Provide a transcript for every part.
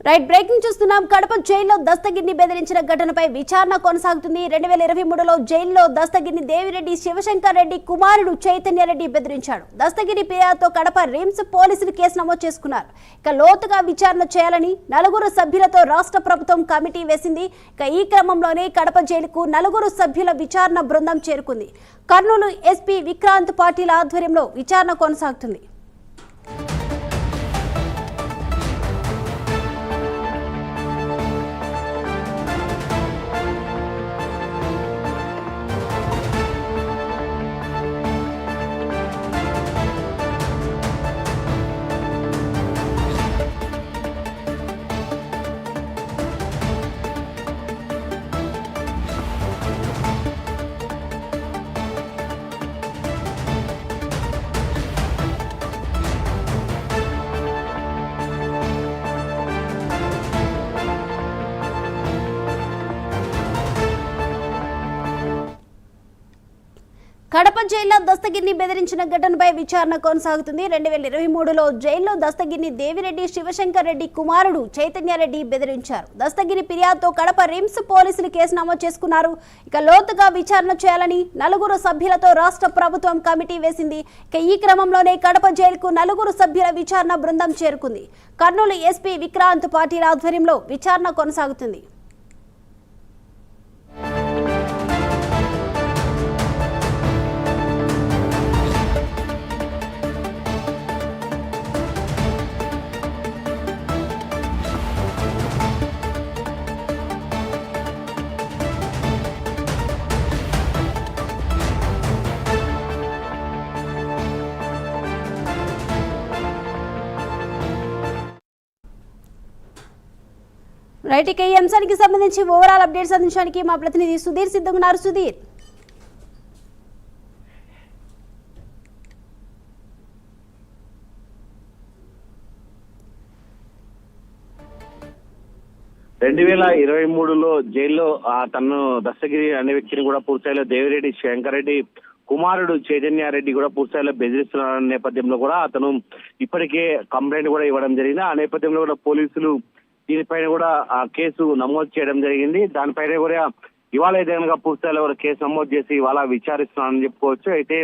Right breaking చూస్తున్నాం. కడప జైల్లో దస్తగిరిని బెదిరించిన ఘటనపై విచారణ కొనసాగుతుంది. 2023లో జైల్లో దస్తగిరిని దేవిరెడ్డి శివశంకర్ రెడ్డి కుమారుడు చైతన్య రెడ్డి బెదిరించాడు. దస్తగిరి ఫిర్యాదుతో కడప రిమ్స్ పోలీసులు కేసు నమోదు చేసుకున్నారు. ఇక లోతుగా విచారణ చేయాలని 4 సభ్యులతో రాష్ట్ర ప్రభుత్వం కమిటీ వేసింది. ఇక ఈ క్రమంలోనే కడప జైలుకు 4 సభ్యుల విచారణ బృందం చేరుకుంది. కర్నూలు ఎస్పీ విక్రాంత్ పాటిల్ ఆధ్వర్యంలో విచారణ కొనసాగుతుంది. కడప జైల్లో దస్తగిరిని బెదిరించిన ఘటనపై విచారణ కొనసాగుతుంది. 2023లో జైల్లో దస్తగిరిని దేవిరెడ్డి శివశంకర్ రెడ్డి కుమారుడు చైతన్య రెడ్డి బెదిరించారు. దస్తగిరి ఫిర్యాదుతో కడప రిమ్స్ పోలీసులు కేసు నమోదు చేసుకున్నారు. ఇక లోతుగా విచారణ చేయాలని 4 సభ్యులతో రాష్ట్ర ప్రభుత్వం కమిటీ వేసింది. ఇక ఈ క్రమంలోనే కడప జైలుకు 4 సభ్యుల విచారణ బృందం చేరుకుంది. కర్నూలు ఎస్పీ విక్రాంత్ పాటిల్ ఆధ్వర్యంలో విచారణ కొనసాగుతుంది. రైట్, ఇక ఈ అంశానికి సంబంధించి ఓవరాల్ అప్డేట్స్ అందించడానికి మా ప్రతినిధి సుధీర్ సిద్ధంగా ఉన్నారు. సుధీర్, జైల్లో తను దస్తగిరి అనే వ్యక్తిని కూడా పూర్తిస్థాయిలో దేవిరెడ్డి శంకర్ రెడ్డి కుమారుడు చైతన్య రెడ్డి కూడా పూర్తిస్థాయిలో బెదిరిస్తున్న నేపథ్యంలో కూడా అతను ఇప్పటికే కంప్లైంట్ కూడా ఇవ్వడం జరిగింది. ఆ నేపథ్యంలో కూడా పోలీసులు దీనిపైన కూడా కేసు నమోదు చేయడం జరిగింది. దానిపైన కూడా ఇవాళ అయితే కనుక పూర్తిస్థాయిలో కూడా కేసు నమోదు చేసి ఇవాళ విచారిస్తున్నారని చెప్పుకోవచ్చు. అయితే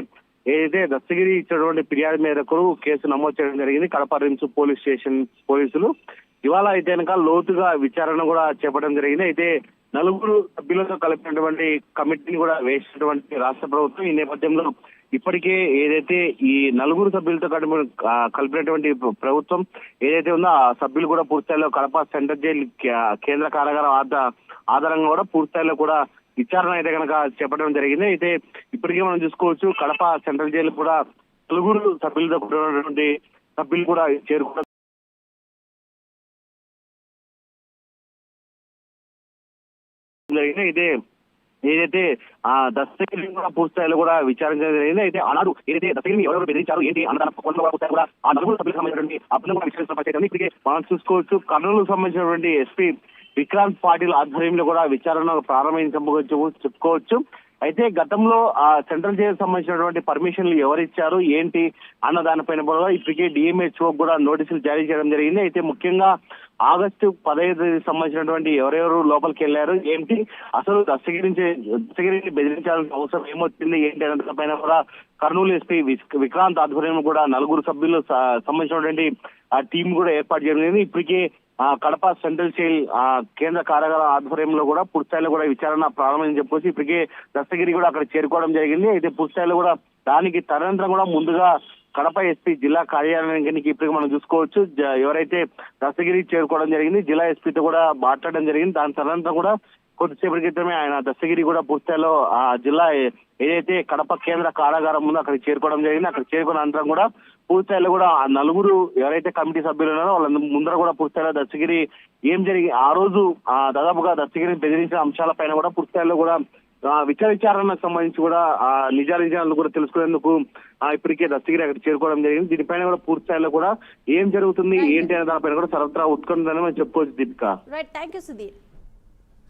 ఏదైతే దస్తగిరి ఇచ్చినటువంటి ఫిర్యాదు మేరకు కేసు నమోదు చేయడం జరిగింది. కడప రిమ్స్ పోలీస్ స్టేషన్ పోలీసులు ఇవాళ అయితే కనుక లోతుగా విచారణ కూడా చేపట్టడం జరిగింది. అయితే 4 సభ్యులతో కలిపినటువంటి కమిటీని కూడా వేసినటువంటి రాష్ట్ర ప్రభుత్వం ఈ నేపథ్యంలో ఇప్పటికే ఏదైతే ఈ 4 సభ్యులతో కలిపినటువంటి ప్రభుత్వం ఏదైతే ఉందో ఆ సభ్యులు కూడా పూర్తిస్థాయిలో కడప సెంట్రల్ జైలు కేంద్ర కారాగారం ఆధారంగా కూడా పూర్తిస్థాయిలో కూడా విచారణ అయితే కనుక చేపట్టడం జరిగింది. అయితే ఇప్పటికే మనం చూసుకోవచ్చు కడప సెంట్రల్ జైలు కూడా 4 సభ్యులతో కూడినటువంటి సభ్యులు కూడా చేరుకోవడం జరిగింది. అయితే ఏదైతే దస్తగిరిని కూడా పూర్తిస్థాయిలో కూడా విచారించడం జరిగింది. అయితే ఆనాడు ఏదైతే దస్తగిరిని ఎవరెవరు బెదిరించారు ఏంటి అన్నదాన కూడా ఆ 4 సభ్యులకు సంబంధించినటువంటి అప్పులను కూడా విచారించిన పరిస్థితి ఇప్పటికే మనం చూసుకోవచ్చు. కర్నూలుకు సంబంధించినటువంటి ఎస్పీ విక్రాంత్ పాటిల్ ఆధ్వర్యంలో కూడా విచారణ చెప్పుకోవచ్చు. అయితే గతంలో సెంట్రల్ జైలు సంబంధించినటువంటి పర్మిషన్లు ఎవరిచ్చారు ఏంటి అన్న దానిపైన కూడా ఇప్పటికే డిఎంహెచ్ఓ కూడా నోటీసులు జారీ చేయడం జరిగింది. అయితే ముఖ్యంగా ఆగస్టు 15 సంబంధించినటువంటి ఎవరెవరు లోపలికి వెళ్లారు ఏంటి అసలు దస్తగిరిని బెదిరించాల్సిన అవసరం ఏమొచ్చింది ఏంటి అన్న పైన కూడా కర్నూలు ఎస్పీ విక్రాంత్ ఆధ్వర్యంలో కూడా 4 సభ్యులు సంబంధించినటువంటి ఆ టీం కూడా ఏర్పాటు చేయడం జరిగింది. ఇప్పటికే కడప సెంట్రల్ జైల్ కేంద్ర కారాగార ఆధ్వర్యంలో కూడా పూర్తిస్థాయిలో కూడా విచారణ ప్రారంభం చెప్పొచ్చు. ఇప్పటికే దస్తగిరి కూడా అక్కడ చేరుకోవడం జరిగింది. అయితే పూర్తిస్థాయిలో కూడా దానికి తదనంతరం కూడా ముందుగా కడప ఎస్పీ జిల్లా కార్యాలయానికి ఇప్పటికి మనం చూసుకోవచ్చు ఎవరైతే దస్తగిరి చేరుకోవడం జరిగింది జిల్లా ఎస్పీతో కూడా మాట్లాడడం జరిగింది. దాని తదనంతరం కూడా కొద్దిసేపటి క్రితమే ఆయన దస్తగిరి కూడా పూర్తిస్థాయిలో ఆ జిల్లా ఏదైతే కడప కేంద్ర కారాగారం ఉందో అక్కడికి చేరుకోవడం జరిగింది. అక్కడ చేరుకున్న అనంతరం కూడా పూర్తిస్థాయిలో కూడా ఆ 4 ఎవరైతే కమిటీ సభ్యులు ఉన్నారో వాళ్ళ ముందర కూడా పూర్తిస్థాయిలో దస్తగిరి ఏం జరిగి ఆ రోజు దాదాపుగా దస్తగిరిని బెదిరించిన అంశాలపైన కూడా పూర్తిస్థాయిలో కూడా విచారణకు సంబంధించి కూడా నిజాలు కూడా తెలుసుకునేందుకు ఇప్పటికే దస్తగిరి అక్కడ చేరుకోవడం జరిగింది. దీనిపైన కూడా పూర్తిస్థాయిలో కూడా ఏం జరుగుతుంది ఏంటి అనే దానిపైన కూడా సర్వత్రా ఉత్కంఠ చెప్పుకోవచ్చు. దీపిక. Right, thank you Sudheer.